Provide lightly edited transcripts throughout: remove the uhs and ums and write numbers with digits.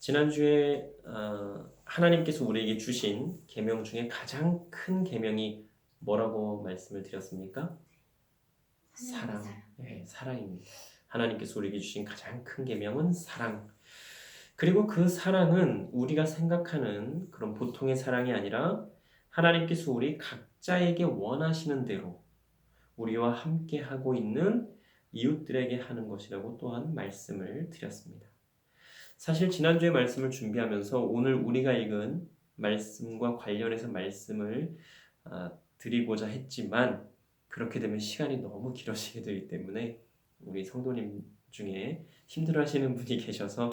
지난주에 하나님께서 우리에게 주신 계명 중에 가장 큰 계명이 뭐라고 말씀을 드렸습니까? 사랑. 네, 사랑입니다. 하나님께서 우리에게 주신 가장 큰 계명은 사랑. 그리고 그 사랑은 우리가 생각하는 그런 보통의 사랑이 아니라 하나님께서 우리 각자에게 원하시는 대로 우리와 함께 하고 있는 이웃들에게 하는 것이라고 또한 말씀을 드렸습니다. 사실 지난주에 말씀을 준비하면서 오늘 우리가 읽은 말씀과 관련해서 말씀을 드리고자 했지만 그렇게 되면 시간이 너무 길어지게 되기 때문에 우리 성도님 중에 힘들어하시는 분이 계셔서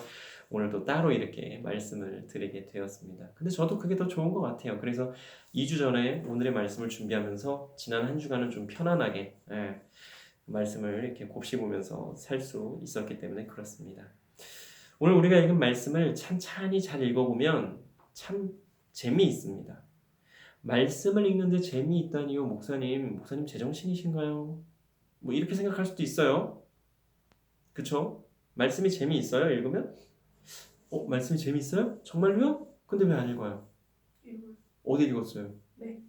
오늘도 따로 이렇게 말씀을 드리게 되었습니다. 근데 저도 그게 더 좋은 것 같아요. 그래서 2주 전에 오늘의 말씀을 준비하면서 지난 한 주간은 좀 편안하게 말씀을 이렇게 곱씹으면서 살 수 있었기 때문에 그렇습니다. 오늘 우리가 읽은 말씀을 찬찬히 잘 읽어보면 참 재미있습니다. 말씀을 읽는데 재미있다니요, 목사님 제정신이신가요? 뭐 이렇게 생각할 수도 있어요. 그쵸? 말씀이 재미있어요, 읽으면? 말씀이 재미있어요? 정말로요? 근데 왜 안 읽어요? 읽어요. 어디 읽었어요? 네.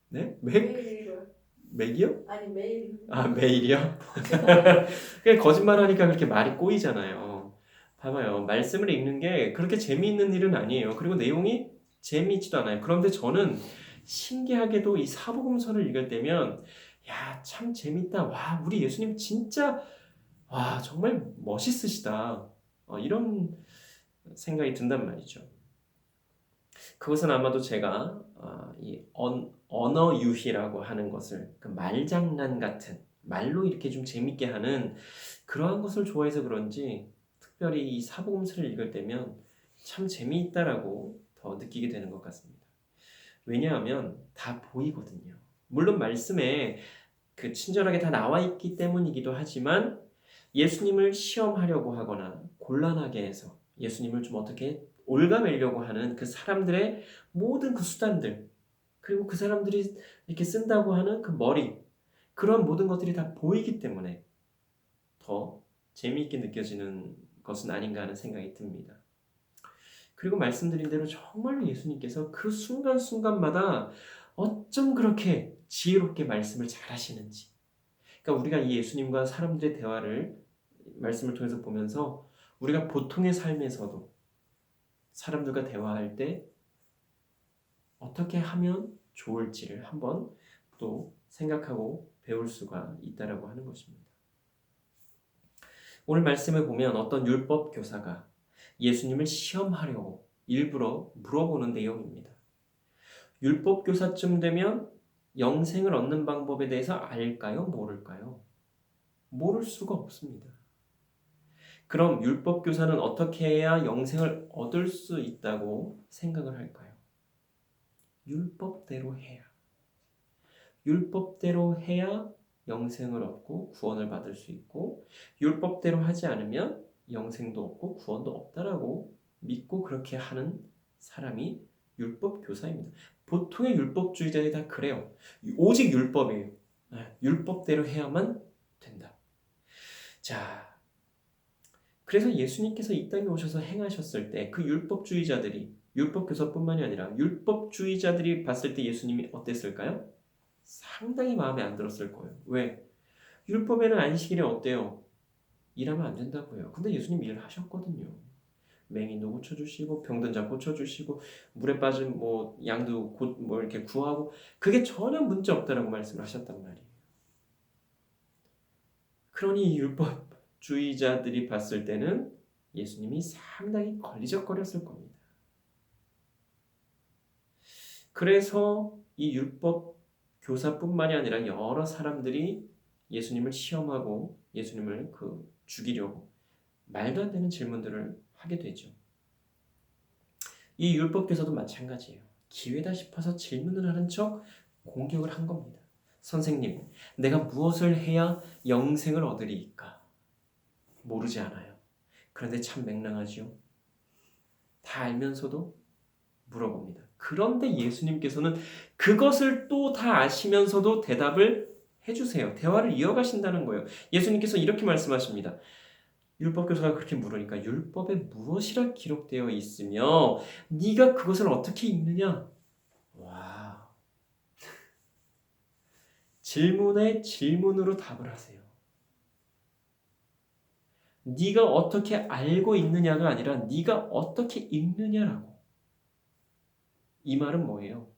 네? 매일 읽어요. 맥이요? 아니 매일. 매일이요? 그냥 거짓말하니까 그렇게 말이 꼬이잖아요. 봐봐요. 말씀을 읽는 게 그렇게 재미있는 일은 아니에요. 그리고 내용이 재미있지도 않아요. 그런데 저는 신기하게도 이 사복음서를 읽을 때면 야, 참 재밌다. 와, 우리 예수님 진짜 와, 정말 멋있으시다. 이런 생각이 든단 말이죠. 그것은 아마도 제가 이 언어 유희라고 하는 것을 그 말장난 같은 말로 이렇게 좀 재밌게 하는 그러한 것을 좋아해서 그런지 특별히 이 사복음서를 읽을 때면 참 재미있다라고 더 느끼게 되는 것 같습니다. 왜냐하면 다 보이거든요. 물론 말씀에 그 친절하게 다 나와 있기 때문이기도 하지만 예수님을 시험하려고 하거나 곤란하게 해서 예수님을 좀 어떻게 올가매려고 하는 그 사람들의 모든 그 수단들, 그리고 그 사람들이 이렇게 쓴다고 하는 그 머리, 그런 모든 것들이 다 보이기 때문에 더 재미있게 느껴지는 것은 아닌가 하는 생각이 듭니다. 그리고 말씀드린 대로 정말로 예수님께서 그 순간순간마다 어쩜 그렇게 지혜롭게 말씀을 잘 하시는지. 그러니까 우리가 이 예수님과 사람들의 대화를 말씀을 통해서 보면서 우리가 보통의 삶에서도 사람들과 대화할 때 어떻게 하면 좋을지를 한번 또 생각하고 배울 수가 있다라고 하는 것입니다. 오늘 말씀을 보면 어떤 율법 교사가 예수님을 시험하려고 일부러 물어보는 내용입니다. 율법 교사쯤 되면 영생을 얻는 방법에 대해서 알까요? 모를까요? 모를 수가 없습니다. 그럼 율법 교사는 어떻게 해야 영생을 얻을 수 있다고 생각을 할까요? 율법대로 해야. 율법대로 해야 영생을 얻고 구원을 받을 수 있고 율법대로 하지 않으면 영생도 없고 구원도 없다라고 믿고 그렇게 하는 사람이 율법 교사입니다. 보통의 율법주의자들이 다 그래요. 오직 율법이에요. 율법대로 해야만 된다. 자, 그래서 예수님께서 이 땅에 오셔서 행하셨을 때 그 율법주의자들이 율법교사뿐만이 아니라 율법주의자들이 봤을 때 예수님이 어땠을까요? 상당히 마음에 안 들었을 거예요. 왜? 율법에는 안식일에 어때요? 일하면 안 된다고요. 근데 예수님 일을 하셨거든요. 맹인도 고쳐주시고 병든 자 고쳐주시고 물에 빠진 양도 이렇게 구하고 그게 전혀 문제 없다라고 말씀을 하셨단 말이에요. 그러니 율법주의자들이 봤을 때는 예수님이 상당히 걸리적거렸을 겁니다. 그래서 이 율법 교사뿐만이 아니라 여러 사람들이 예수님을 시험하고 예수님을 죽이려고 말도 안 되는 질문들을 하게 되죠. 이 율법 교사도 마찬가지예요. 기회다 싶어서 질문을 하는 척 공격을 한 겁니다. 선생님, 내가 무엇을 해야 영생을 얻으리이까? 모르지 않아요. 그런데 참 맹랑하지요. 다 알면서도 물어봅니다. 그런데 예수님께서는 그것을 또 다 아시면서도 대답을 해주세요. 대화를 이어가신다는 거예요. 예수님께서 이렇게 말씀하십니다. 율법 교사가 그렇게 물으니까 율법에 무엇이라 기록되어 있으며 네가 그것을 어떻게 읽느냐? 와. 질문에 질문으로 답을 하세요. 네가 어떻게 알고 있느냐가 아니라 네가 어떻게 읽느냐라고. 이 말은 뭐예요?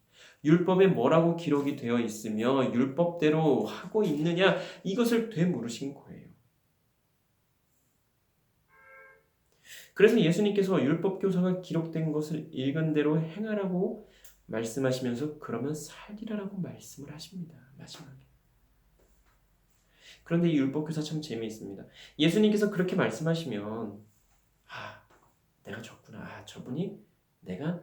율법에 뭐라고 기록이 되어 있으며 율법대로 하고 있느냐 이것을 되물으신 거예요. 그래서 예수님께서 율법 교사가 기록된 것을 읽은 대로 행하라고 말씀하시면서 그러면 살리라라고 말씀을 하십니다. 마지막에. 그런데 이 율법 교사 참 재미있습니다. 예수님께서 그렇게 말씀하시면 내가 졌구나. 저분이 내가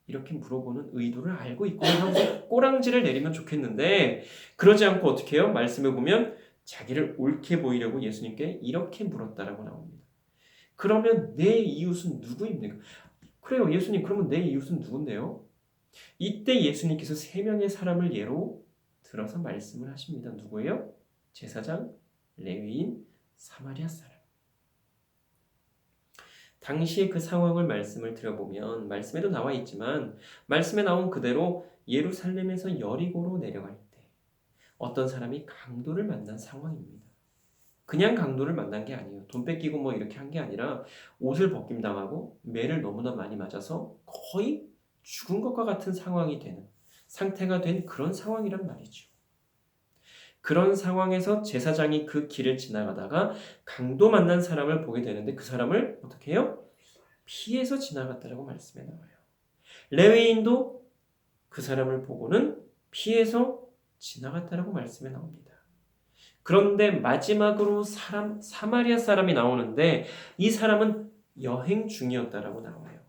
이렇게 물어보는 의도를 알고 있구나 하고 꼬랑지를 내리면 좋겠는데 그러지 않고 어떻게 해요? 말씀에 보면 자기를 옳게 보이려고 예수님께 이렇게 물었다라고 나옵니다. 그러면 내 이웃은 누구입니까? 그래요, 예수님. 그러면 내 이웃은 누군데요? 이때 예수님께서 세 명의 사람을 예로 들어서 말씀을 하십니다. 누구예요? 제사장, 레위인, 사마리아 사람. 당시의 그 상황을 말씀을 드려보면 말씀에도 나와 있지만 말씀에 나온 그대로 예루살렘에서 여리고로 내려갈 때 어떤 사람이 강도를 만난 상황입니다. 그냥 강도를 만난 게 아니에요. 돈 뺏기고 뭐 이렇게 한 게 아니라 옷을 벗김당하고 매를 너무나 많이 맞아서 거의 죽은 것과 같은 상황이 되는 상태가 된 그런 상황이란 말이죠. 그런 상황에서 제사장이 그 길을 지나가다가 강도 만난 사람을 보게 되는데 그 사람을 어떻게 해요? 피해서 지나갔다라고 말씀에 나와요. 레위인도 그 사람을 보고는 피해서 지나갔다라고 말씀에 나옵니다. 그런데 마지막으로 사마리아 사람이 나오는데 이 사람은 여행 중이었다라고 나와요.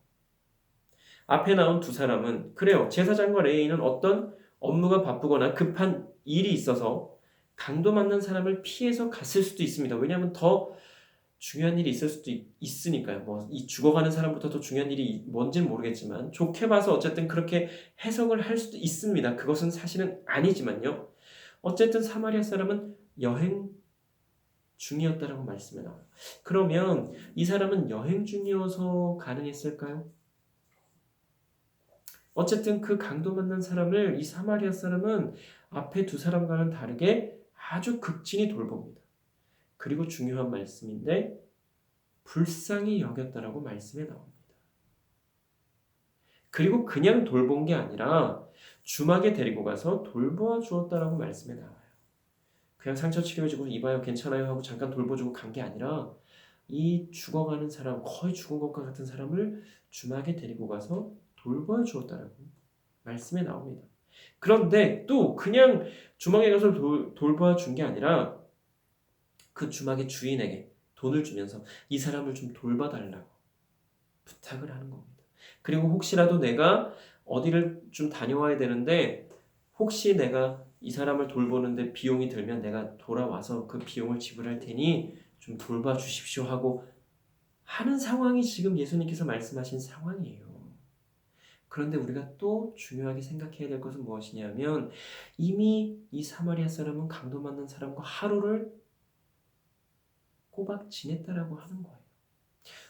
앞에 나온 두 사람은 그래요. 제사장과 레위인은 어떤 업무가 바쁘거나 급한 일이 있어서 강도 만난 사람을 피해서 갔을 수도 있습니다. 왜냐하면 더 중요한 일이 있을 수도 있으니까요. 뭐 이 죽어가는 사람부터 더 중요한 일이 뭔지는 모르겠지만 좋게 봐서 어쨌든 그렇게 해석을 할 수도 있습니다. 그것은 사실은 아니지만요. 어쨌든 사마리아 사람은 여행 중이었다라고 말씀해 나와요. 그러면 이 사람은 여행 중이어서 가능했을까요? 어쨌든 그 강도 만난 사람을 이 사마리아 사람은 앞에 두 사람과는 다르게 아주 극진히 돌봅니다. 그리고 중요한 말씀인데 불쌍히 여겼다라고 말씀에 나옵니다. 그리고 그냥 돌본 게 아니라 주막에 데리고 가서 돌보아 주었다라고 말씀에 나와요. 그냥 상처 치료해주고 이봐요 괜찮아요 하고 잠깐 돌보주고 간 게 아니라 이 죽어가는 사람 거의 죽은 것과 같은 사람을 주막에 데리고 가서 돌보아 주었다라고 말씀에 나옵니다. 그런데 또 그냥 주막에 가서 돌보아 준 게 아니라 그 주막의 주인에게 돈을 주면서 이 사람을 좀 돌봐달라고 부탁을 하는 겁니다. 그리고 혹시라도 내가 어디를 좀 다녀와야 되는데 혹시 내가 이 사람을 돌보는데 비용이 들면 내가 돌아와서 그 비용을 지불할 테니 좀 돌봐 주십시오 하고 하는 상황이 지금 예수님께서 말씀하신 상황이에요. 그런데 우리가 또 중요하게 생각해야 될 것은 무엇이냐면 이미 이 사마리아 사람은 강도 맞는 사람과 하루를 꼬박 지냈다라고 하는 거예요.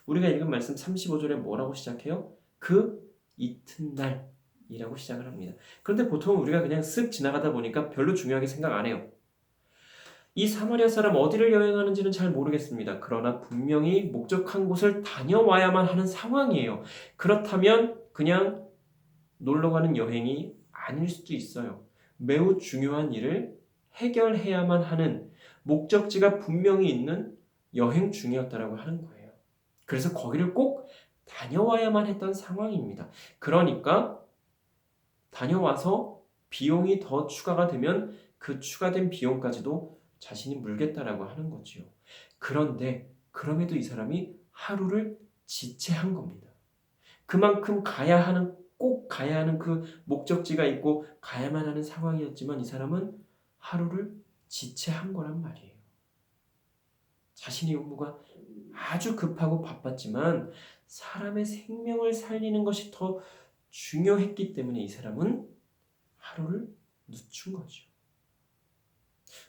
우리가 읽은 말씀 35절에 뭐라고 시작해요? 그 이튿날이라고 시작을 합니다. 그런데 보통 우리가 그냥 쓱 지나가다 보니까 별로 중요하게 생각 안 해요. 이 사마리아 사람 어디를 여행하는지는 잘 모르겠습니다. 그러나 분명히 목적한 곳을 다녀와야만 하는 상황이에요. 그렇다면 그냥 놀러 가는 여행이 아닐 수도 있어요. 매우 중요한 일을 해결해야만 하는 목적지가 분명히 있는 여행 중이었다라고 하는 거예요. 그래서 거기를 꼭 다녀와야만 했던 상황입니다. 그러니까 다녀와서 비용이 더 추가가 되면 그 추가된 비용까지도 자신이 물겠다라고 하는 거지요. 그런데 그럼에도 이 사람이 하루를 지체한 겁니다. 그만큼 꼭 가야 하는 그 목적지가 있고 가야만 하는 상황이었지만 이 사람은 하루를 지체한 거란 말이에요. 자신의 업무가 아주 급하고 바빴지만 사람의 생명을 살리는 것이 더 중요했기 때문에 이 사람은 하루를 늦춘 거죠.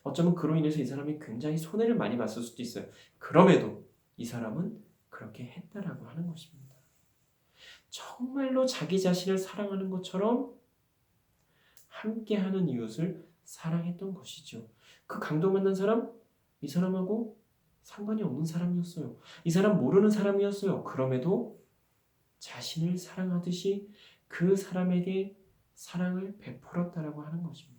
어쩌면 그로 인해서 이 사람이 굉장히 손해를 많이 봤을 수도 있어요. 그럼에도 이 사람은 그렇게 했다라고 하는 것입니다. 정말로 자기 자신을 사랑하는 것처럼 함께하는 이웃을 사랑했던 것이죠. 그 강도 만난 사람, 이 사람하고 상관이 없는 사람이었어요. 이 사람 모르는 사람이었어요. 그럼에도 자신을 사랑하듯이 그 사람에게 사랑을 베풀었다라고 하는 것입니다.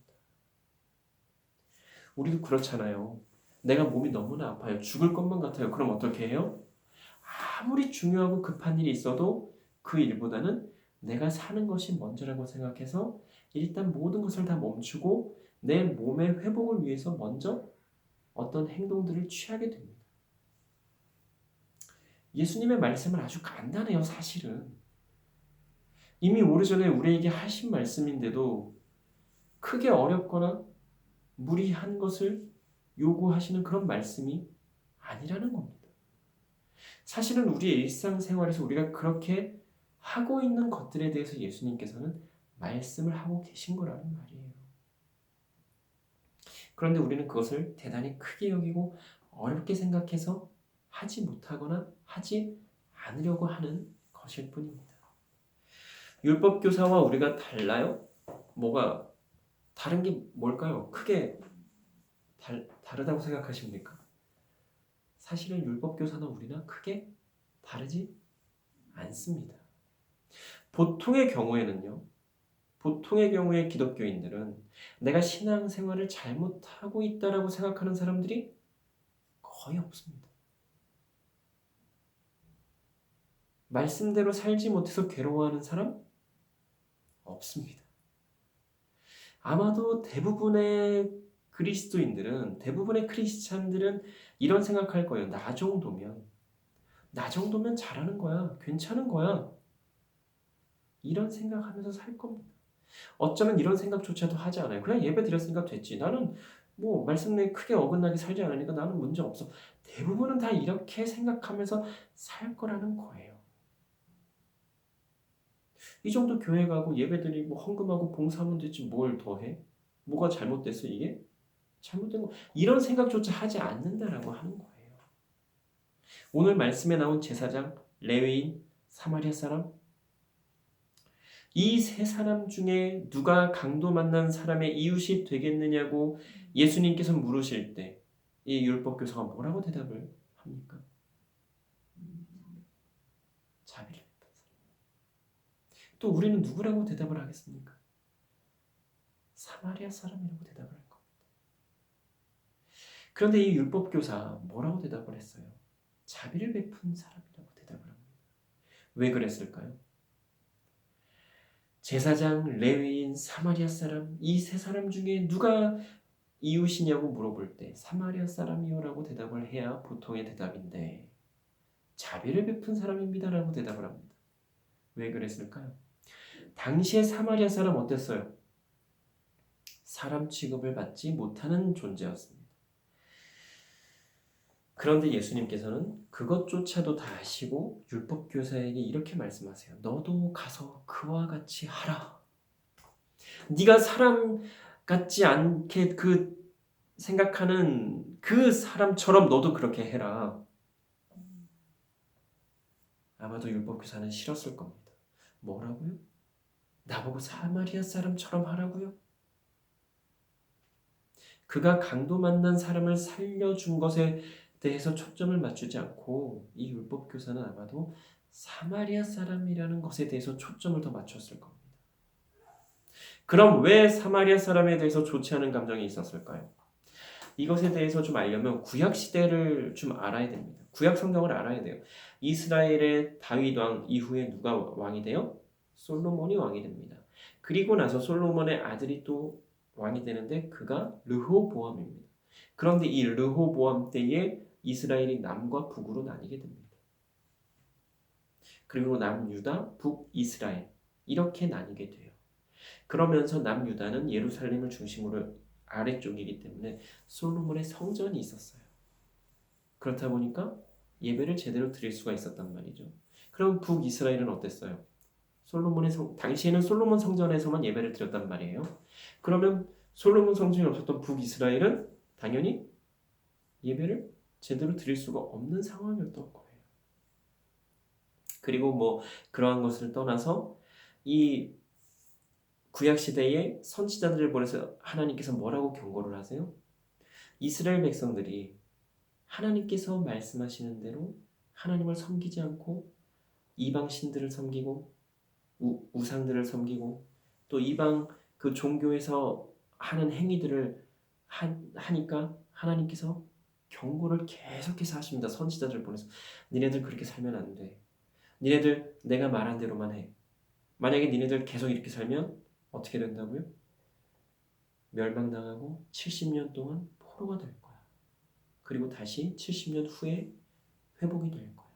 우리도 그렇잖아요. 내가 몸이 너무나 아파요. 죽을 것만 같아요. 그럼 어떻게 해요? 아무리 중요하고 급한 일이 있어도 그 일보다는 내가 사는 것이 먼저라고 생각해서 일단 모든 것을 다 멈추고 내 몸의 회복을 위해서 먼저 어떤 행동들을 취하게 됩니다. 예수님의 말씀은 아주 간단해요, 사실은. 이미 오래전에 우리에게 하신 말씀인데도 크게 어렵거나 무리한 것을 요구하시는 그런 말씀이 아니라는 겁니다. 사실은 우리의 일상생활에서 우리가 그렇게 하고 있는 것들에 대해서 예수님께서는 말씀을 하고 계신 거라는 말이에요. 그런데 우리는 그것을 대단히 크게 여기고 어렵게 생각해서 하지 못하거나 하지 않으려고 하는 것일 뿐입니다. 율법 교사와 우리가 달라요? 뭐가 다른 게 뭘까요? 크게 다르다고 생각하십니까? 사실은 율법 교사나 우리나 크게 다르지 않습니다. 보통의 경우에 기독교인들은 내가 신앙생활을 잘못하고 있다라고 생각하는 사람들이 거의 없습니다. 말씀대로 살지 못해서 괴로워하는 사람? 없습니다. 아마도 대부분의 대부분의 크리스찬들은 이런 생각할 거예요. 나 정도면 잘하는 거야. 괜찮은 거야. 이런 생각하면서 살 겁니다. 어쩌면 이런 생각조차도 하지 않아요. 그냥 예배 드렸으니까 됐지. 나는 뭐 말씀 내에 크게 어긋나게 살지 않으니까 나는 문제 없어. 대부분은 다 이렇게 생각하면서 살 거라는 거예요. 이 정도 교회 가고 예배 드리고 헌금하고 봉사하면 되지 뭘 더 해? 뭐가 잘못됐어 이게? 잘못된 거 이런 생각조차 하지 않는다라고 하는 거예요. 오늘 말씀에 나온 제사장, 레위인, 사마리아 사람 이 세 사람 중에 누가 강도 만난 사람의 이웃이 되겠느냐고 예수님께서 물으실 때 이 율법 교사가 뭐라고 대답을 합니까? 자비를 베푼 사람. 또 우리는 누구라고 대답을 하겠습니까? 사마리아 사람이라고 대답을 할 겁니다. 그런데 이 율법 교사 뭐라고 대답을 했어요? 자비를 베푼 사람이라고 대답을 합니다. 왜 그랬을까요? 제사장, 레위인, 사마리아 사람 이 세 사람 중에 누가 이웃이냐고 물어볼 때 사마리아 사람이요라고 대답을 해야 보통의 대답인데 자비를 베푼 사람입니다라고 대답을 합니다. 왜 그랬을까요? 당시의 사마리아 사람 어땠어요? 사람 취급을 받지 못하는 존재였습니다. 그런데 예수님께서는 그것조차도 다 아시고 율법 교사에게 이렇게 말씀하세요. 너도 가서 그와 같이 하라. 네가 사람 같지 않게 생각하는 그 사람처럼 너도 그렇게 해라. 아마도 율법 교사는 싫었을 겁니다. 뭐라고요? 나보고 사마리아 사람처럼 하라고요? 그가 강도 만난 사람을 살려준 것에 대해서 초점을 맞추지 않고 이 율법 교사는 아마도 사마리아 사람이라는 것에 대해서 초점을 더 맞췄을 겁니다. 그럼 왜 사마리아 사람에 대해서 좋지 않은 감정이 있었을까요? 이것에 대해서 좀 알려면 구약 시대를 좀 알아야 됩니다. 구약 성경을 알아야 돼요. 이스라엘의 다윗 왕 이후에 누가 왕이 돼요? 솔로몬이 왕이 됩니다. 그리고 나서 솔로몬의 아들이 또 왕이 되는데 그가 르호보암입니다. 그런데 이 르호보암 때에 이스라엘이 남과 북으로 나뉘게 됩니다. 그리고 남유다, 북이스라엘 이렇게 나뉘게 돼요. 그러면서 남유다는 예루살렘을 중심으로 아래쪽이기 때문에 솔로몬의 성전이 있었어요. 그렇다 보니까 예배를 제대로 드릴 수가 있었단 말이죠. 그럼 북이스라엘은 어땠어요? 당시에는 솔로몬 성전에서만 예배를 드렸단 말이에요. 그러면 솔로몬 성전이 없었던 북이스라엘은 당연히 예배를 제대로 드릴 수가 없는 상황이었던 거예요. 그리고 뭐 그러한 것을 떠나서 이 구약 시대에 선지자들을 보내서 하나님께서 뭐라고 경고를 하세요? 이스라엘 백성들이 하나님께서 말씀하시는 대로 하나님을 섬기지 않고 이방 신들을 섬기고 우상들을 섬기고 또 이방 그 종교에서 하는 행위들을 하니까 하나님께서 경고를 계속해서 하십니다. 선지자들을 보내서 니네들 그렇게 살면 안 돼. 니네들 내가 말한 대로만 해. 만약에 니네들 계속 이렇게 살면 어떻게 된다고요? 멸망당하고 70년 동안 포로가 될 거야. 그리고 다시 70년 후에 회복이 될 거야.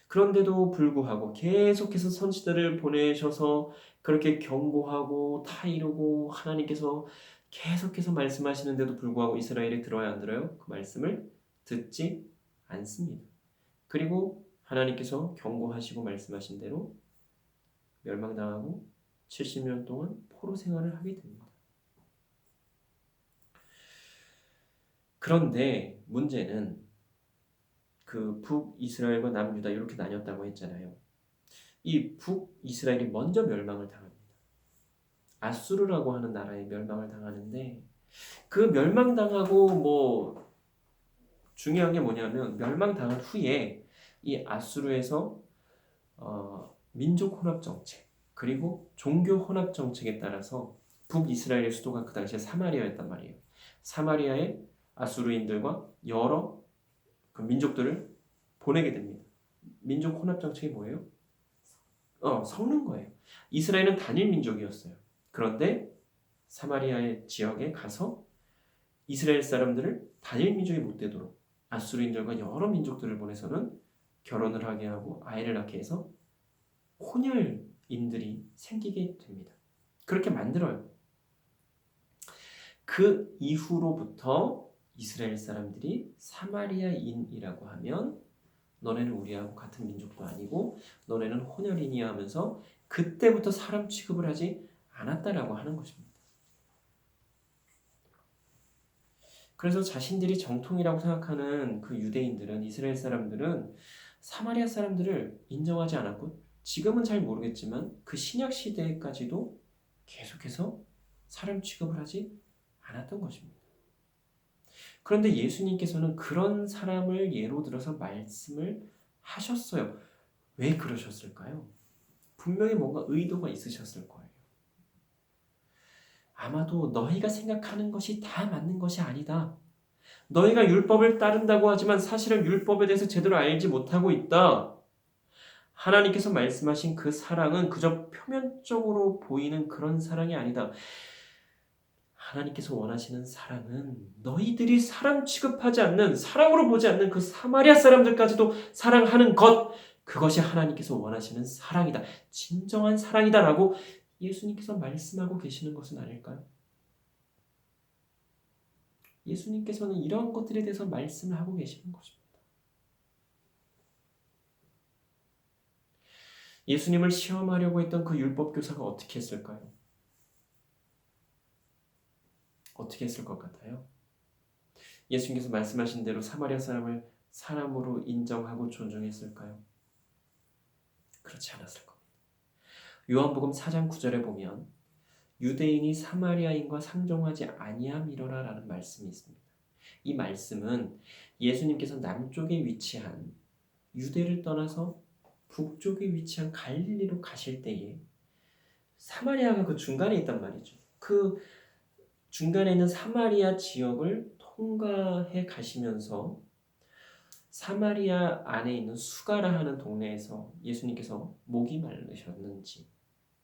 그런데도 불구하고 계속해서 선지자를 보내셔서 그렇게 경고하고 타이르고 하나님께서 계속해서 말씀하시는데도 불구하고 이스라엘이 들어야 안 들어요? 그 말씀을 듣지 않습니다. 그리고 하나님께서 경고하시고 말씀하신 대로 멸망당하고 70년 동안 포로 생활을 하게 됩니다. 그런데 문제는 그 북이스라엘과 남유다 이렇게 나뉘었다고 했잖아요. 이 북이스라엘이 먼저 멸망을 당합니다. 아수르라고 하는 나라에 멸망을 당하는데 그 멸망당하고 뭐 중요한 게 뭐냐면 멸망당한 후에 이 아수르에서 민족 혼합 정책 그리고 종교 혼합 정책에 따라서 북이스라엘의 수도가 그 당시에 사마리아였단 말이에요. 사마리아에 아수르인들과 여러 그 민족들을 보내게 됩니다. 민족 혼합 정책이 뭐예요? 섞는 거예요. 이스라엘은 단일 민족이었어요. 그런데 사마리아의 지역에 가서 이스라엘 사람들을 단일 민족이 못 되도록 아수르인들과 여러 민족들을 보내서는 결혼을 하게 하고 아이를 낳게 해서 혼혈인들이 생기게 됩니다. 그렇게 만들어요. 그 이후로부터 이스라엘 사람들이 사마리아인이라고 하면 너네는 우리하고 같은 민족도 아니고 너네는 혼혈인이야 하면서 그때부터 사람 취급을 하지 않았다라고 하는 것입니다. 그래서 자신들이 정통이라고 생각하는 그 유대인들은 이스라엘 사람들은 사마리아 사람들을 인정하지 않았고 지금은 잘 모르겠지만 그 신약 시대까지도 계속해서 사람 취급을 하지 않았던 것입니다. 그런데 예수님께서는 그런 사람을 예로 들어서 말씀을 하셨어요. 왜 그러셨을까요? 분명히 뭔가 의도가 있으셨을 거예요. 아마도 너희가 생각하는 것이 다 맞는 것이 아니다. 너희가 율법을 따른다고 하지만 사실은 율법에 대해서 제대로 알지 못하고 있다. 하나님께서 말씀하신 그 사랑은 그저 표면적으로 보이는 그런 사랑이 아니다. 하나님께서 원하시는 사랑은 너희들이 사람 취급하지 않는, 사랑으로 보지 않는 그 사마리아 사람들까지도 사랑하는 것, 그것이 하나님께서 원하시는 사랑이다. 진정한 사랑이다 라고 예수님께서 말씀하고 계시는 것은 아닐까요? 예수님께서는 이런 것들에 대해서 말씀을 하고 계시는 것입니다. 예수님을 시험하려고 했던 그 율법 교사가 어떻게 했을까요? 어떻게 했을 것 같아요? 예수님께서 말씀하신 대로 사마리아 사람을 사람으로 인정하고 존중했을까요? 그렇지 않았을 겁니다. 요한복음 4장 9절에 보면 유대인이 사마리아인과 상종하지 아니함이러라 라는 말씀이 있습니다. 이 말씀은 예수님께서 남쪽에 위치한 유대를 떠나서 북쪽에 위치한 갈릴리로 가실 때에 사마리아가 그 중간에 있단 말이죠. 그 중간에 있는 사마리아 지역을 통과해 가시면서 사마리아 안에 있는 수가라 하는 동네에서 예수님께서 목이 마르셨는지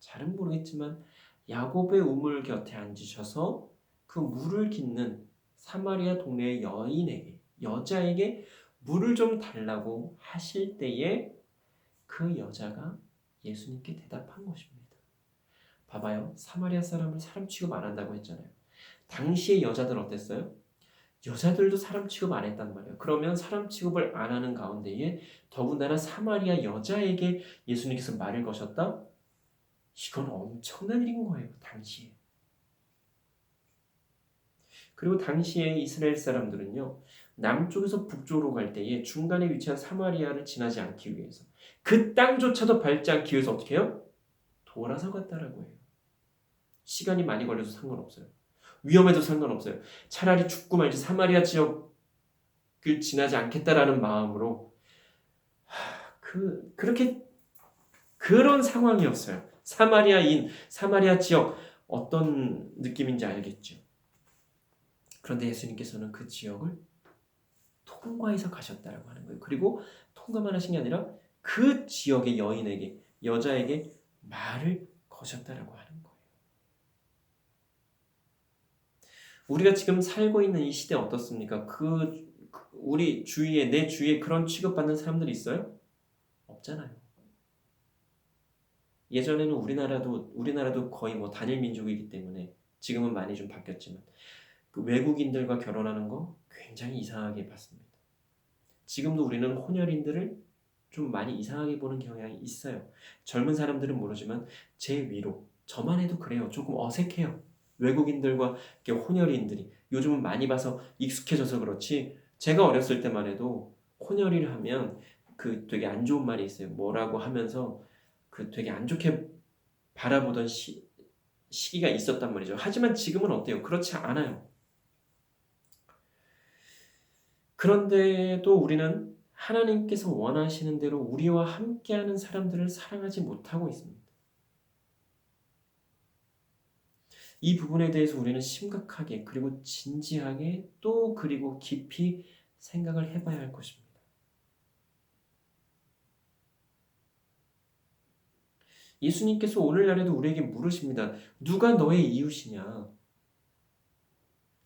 잘은 모르겠지만 야곱의 우물 곁에 앉으셔서 그 물을 깃는 사마리아 동네의 여자에게 물을 좀 달라고 하실 때에 그 여자가 예수님께 대답한 것입니다. 봐봐요. 사마리아 사람을 사람 취급 안 한다고 했잖아요. 당시의 여자들 어땠어요? 여자들도 사람 취급 안 했단 말이에요. 그러면 사람 취급을 안 하는 가운데에 더군다나 사마리아 여자에게 예수님께서 말을 거셨다? 이건 엄청난 일인 거예요. 당시에. 그리고 당시에 이스라엘 사람들은요. 남쪽에서 북쪽으로 갈 때에 중간에 위치한 사마리아를 지나지 않기 위해서 그 땅조차도 밟지 않기 위해서 어떻게 해요? 돌아서 갔다라고 해요. 시간이 많이 걸려도 상관없어요. 위험해도 상관없어요. 차라리 죽고 말지 사마리아 지역을 지나지 않겠다라는 마음으로 그렇게 그런 상황이었어요. 사마리아 지역 어떤 느낌인지 알겠죠? 그런데 예수님께서는 그 지역을 통과해서 가셨다라고 하는 거예요. 그리고 통과만 하신 게 아니라 그 지역의 여자에게 말을 거셨다라고 하는 거예요. 우리가 지금 살고 있는 이 시대 어떻습니까? 우리 주위에 내 주위에 그런 취급받는 사람들이 있어요? 없잖아요. 예전에는 우리나라도 거의 뭐 단일 민족이기 때문에 지금은 많이 좀 바뀌었지만 그 외국인들과 결혼하는 거 굉장히 이상하게 봤습니다. 지금도 우리는 혼혈인들을 좀 많이 이상하게 보는 경향이 있어요. 젊은 사람들은 모르지만 제 위로 저만 해도 그래요. 조금 어색해요. 외국인들과 이렇게 혼혈인들이 요즘은 많이 봐서 익숙해져서 그렇지 제가 어렸을 때만 해도 혼혈을 하면 그 되게 안 좋은 말이 있어요. 뭐라고 하면서 그 되게 안 좋게 바라보던 시기가 있었단 말이죠. 하지만 지금은 어때요? 그렇지 않아요. 그런데도 우리는 하나님께서 원하시는 대로 우리와 함께하는 사람들을 사랑하지 못하고 있습니다. 이 부분에 대해서 우리는 심각하게 그리고 진지하게 또 그리고 깊이 생각을 해봐야 할 것입니다. 예수님께서 오늘날에도 우리에게 물으십니다. 누가 너의 이웃이냐?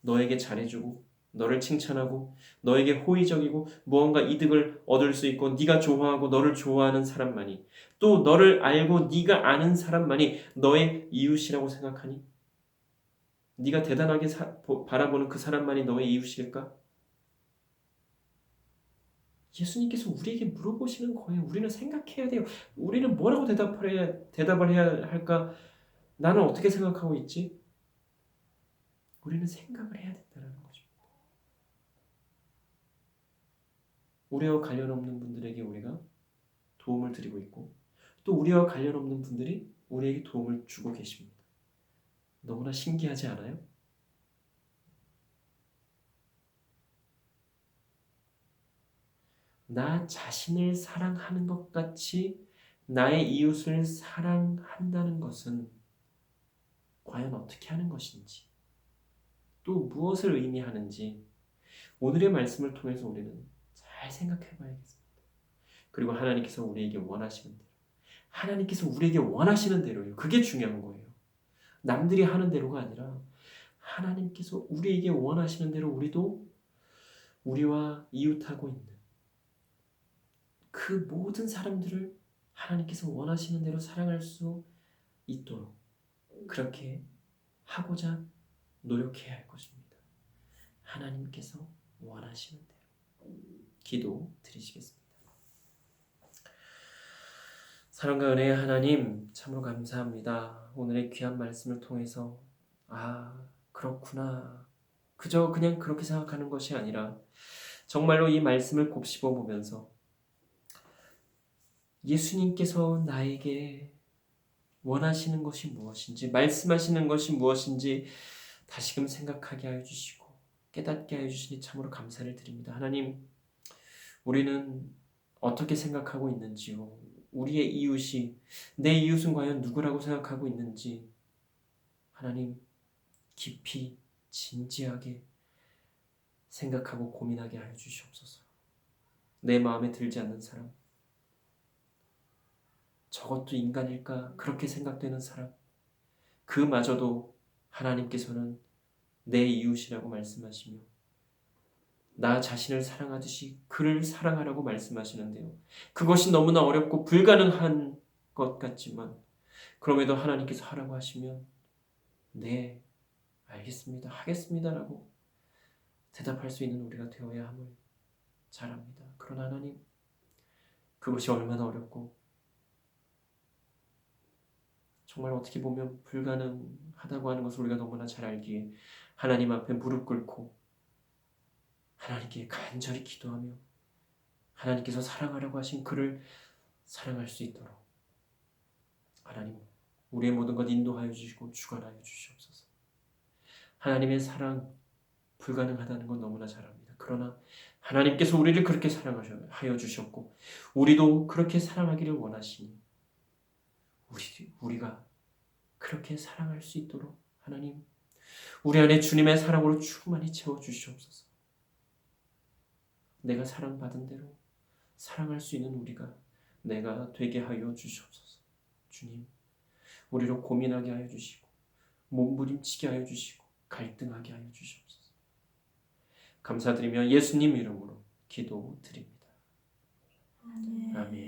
너에게 잘해주고 너를 칭찬하고 너에게 호의적이고 무언가 이득을 얻을 수 있고 네가 좋아하고 너를 좋아하는 사람만이 또 너를 알고 네가 아는 사람만이 너의 이웃이라고 생각하니? 네가 대단하게 바라보는 그 사람만이 너의 이웃일까? 예수님께서 우리에게 물어보시는 거예요. 우리는 생각해야 돼요. 우리는 뭐라고 대답을 해야 할까? 나는 어떻게 생각하고 있지? 우리는 생각을 해야 된다는 거죠. 우리와 관련 없는 분들에게 우리가 도움을 드리고 있고 또 우리와 관련 없는 분들이 우리에게 도움을 주고 계십니다. 너무나 신기하지 않아요? 나 자신을 사랑하는 것 같이 나의 이웃을 사랑한다는 것은 과연 어떻게 하는 것인지 또 무엇을 의미하는지 오늘의 말씀을 통해서 우리는 잘 생각해 봐야겠습니다. 그리고 하나님께서 우리에게 원하시는 대로 하나님께서 우리에게 원하시는 대로요. 그게 중요한 거예요. 남들이 하는 대로가 아니라 하나님께서 우리에게 원하시는 대로 우리도 우리와 이웃하고 있는 그 모든 사람들을 하나님께서 원하시는 대로 사랑할 수 있도록 그렇게 하고자 노력해야 할 것입니다. 하나님께서 원하시는 대로 기도 드리시겠습니다. 사랑과 은혜의 하나님 참으로 감사합니다. 오늘의 귀한 말씀을 통해서 그렇구나. 그저 그냥 그렇게 생각하는 것이 아니라 정말로 이 말씀을 곱씹어 보면서 예수님께서 나에게 원하시는 것이 무엇인지 말씀하시는 것이 무엇인지 다시금 생각하게 하여 주시고 깨닫게 하여 주시니 참으로 감사를 드립니다. 하나님, 우리는 어떻게 생각하고 있는지요? 우리의 이웃이 내 이웃은 과연 누구라고 생각하고 있는지 하나님 깊이 진지하게 생각하고 고민하게 하여 주시옵소서. 내 마음에 들지 않는 사람, 저것도 인간일까? 그렇게 생각되는 사람, 그마저도 하나님께서는 내 이웃이라고 말씀하시며 나 자신을 사랑하듯이 그를 사랑하라고 말씀하시는데요. 그것이 너무나 어렵고 불가능한 것 같지만 그럼에도 하나님께서 하라고 하시면 네, 알겠습니다. 하겠습니다라고 대답할 수 있는 우리가 되어야 함을 잘 압니다. 그러나 하나님, 그것이 얼마나 어렵고 정말 어떻게 보면 불가능하다고 하는 것을 우리가 너무나 잘 알기에 하나님 앞에 무릎 꿇고 하나님께 간절히 기도하며 하나님께서 사랑하라고 하신 그를 사랑할 수 있도록 하나님 우리의 모든 것 인도하여 주시고 주관하여 주시옵소서. 하나님의 사랑 불가능하다는 건 너무나 잘 압니다. 그러나 하나님께서 우리를 그렇게 사랑하여 주셨고 우리도 그렇게 사랑하기를 원하시니 우리가 그렇게 사랑할 수 있도록 하나님 우리 안에 주님의 사랑으로 충만히 채워주시옵소서. 내가 사랑받은 대로 사랑할 수 있는 우리가 내가 되게 하여 주시옵소서. 주님 우리로 고민하게 하여 주시고 몸부림치게 하여 주시고 갈등하게 하여 주시옵소서. 감사드리며 예수님 이름으로 기도드립니다. 아멘. 아멘.